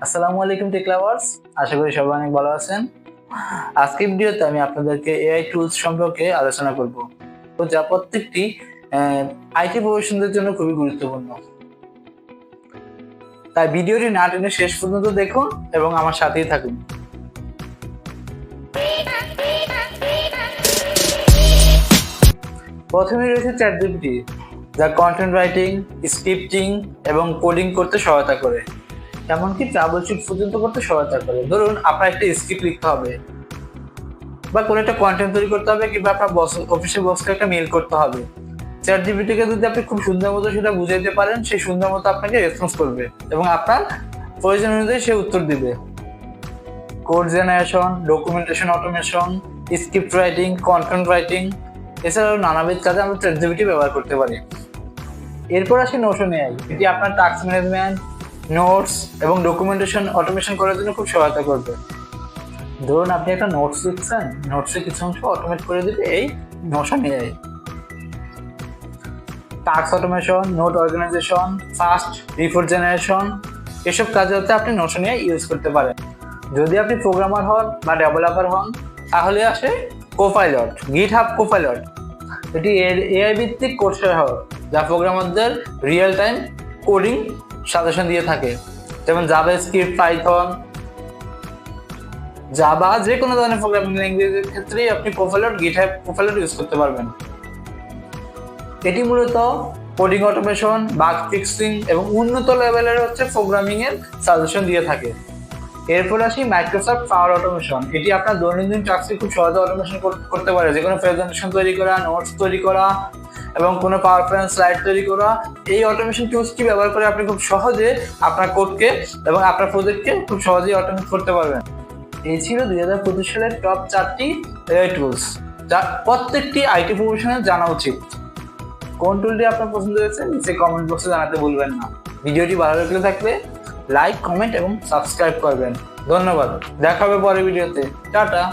আসসালামু আলাইকুম take lovers, আশা করি সবাই অনেক ভালো আছেন। আজকের ভিডিওতে আমি আপনাদেরকে এআই টুলস সম্পর্কে আলোচনা করব, যা প্রত্যেকটি আইটি প্রফেশনালদের জন্য খুবই গুরুত্বপূর্ণ। তাই ভিডিওটি না টেনে শেষ পর্যন্ত দেখুন এবং আমার সাথেই থাকুন। প্রথমে রয়েছে চ্যাটজিপিটি, যা কন্টেন্ট রাইটিং, স্ক্রিপ্টিং এবং কোডিং করতে সহায়তা করে, এমনকি ট্রাবল শুট পর্যন্ত করতে সহায়তা করে। ধরুন আপনার একটা স্ক্রিপ্ট লিখতে হবে বা কোনো একটা কন্টেন্ট তৈরি করতে হবে, কিংবা আপনার অফিসের বসকে একটা মেইল করতে হবে। চ্যাটজিপিটিকে যদি আপনি খুব সুন্দর মতো সেটা বুঝাইতে পারেন, সেই সুন্দর মতো আপনাকে রেসপন্স করবে এবং আপনার প্রয়োজন অনুযায়ী সে উত্তর দিবে। Code generation, documentation automation, script writing, content writing, এছাড়াও নানাবিধ কাজে আমরা চ্যাটজিপিটি ব্যবহার করতে পারি। এরপর আসি নোশন এআই। এটি আপনার টাস্ক ম্যানেজমেন্ট, নোটস এবং ডকুমেন্টেশন অটোমেশন করার জন্য খুব সহায়তা করবে। ধরুন আপনি একটা নোটস লিখছেন, নোটসের কিছু অংশ অটোমেট করে দিবে এই Notion AI. Task automation, note organization, fast report generation, এসব কাজে হতে আপনি নোশন এআই ইউজ করতে পারেন। যদি আপনি প্রোগ্রামার হন বা ডেভেলপার হন, তাহলে আসে কোপাইলট, গিটহাব কোপাইলট। এটি এআই ভিত্তিক কোড সহায়ক, যা প্রোগ্রামারদের রিয়েল টাইম কোডিং সাজেশন দিয়ে থাকে। যেমন জাভাস্ক্রিপ্ট, পাইথন, জাভা, যে কোনো ধরনের প্রোগ্রামিং ল্যাঙ্গুয়েজের ক্ষেত্রেই আপনি কোপাইলট, গিটহাব কোপাইলট ইউজ করতে পারবেন। এটি মূলত কোডিং অটোমেশন, বাগ ফিক্সিং এবং উন্নত লেভেলের প্রোগ্রামিং এর সাজেশন দিয়ে থাকে। এরপর আসি মাইক্রোসফট পাওয়ার অটোমেশন। এটি আপনার দৈনন্দিন টাস্কে খুব সহজে অটোমেশন করতে পারে। যে কোনো প্রেজেন্টেশন তৈরি করা, নোটস তৈরি করা এবং কোনো পাওয়ার পয়েন্ট স্লাইড তৈরি করা, এই অটোমেশন টুলসটি ব্যবহার করে আপনি খুব সহজে আপনার কোডকে এবং আপনার প্রজেক্টকে খুব সহজেই অটোমেট করতে পারবেন। এই ছিল 2025 সালের টপ 4টি এআই টুলস, যা প্রত্যেকটি আইটি প্রফেশনাল জানা উচিত। কোন টুলটি আপনার পছন্দ হয়েছে নিচে কমেন্ট বক্সে জানাতে ভুলবেন না। ভিডিওটি ভালো লাগলে থাকলে লাইক, কমেন্ট এবং সাবস্ক্রাইব করবেন। ধন্যবাদ, দেখা হবে পরের ভিডিওতে। টাটা।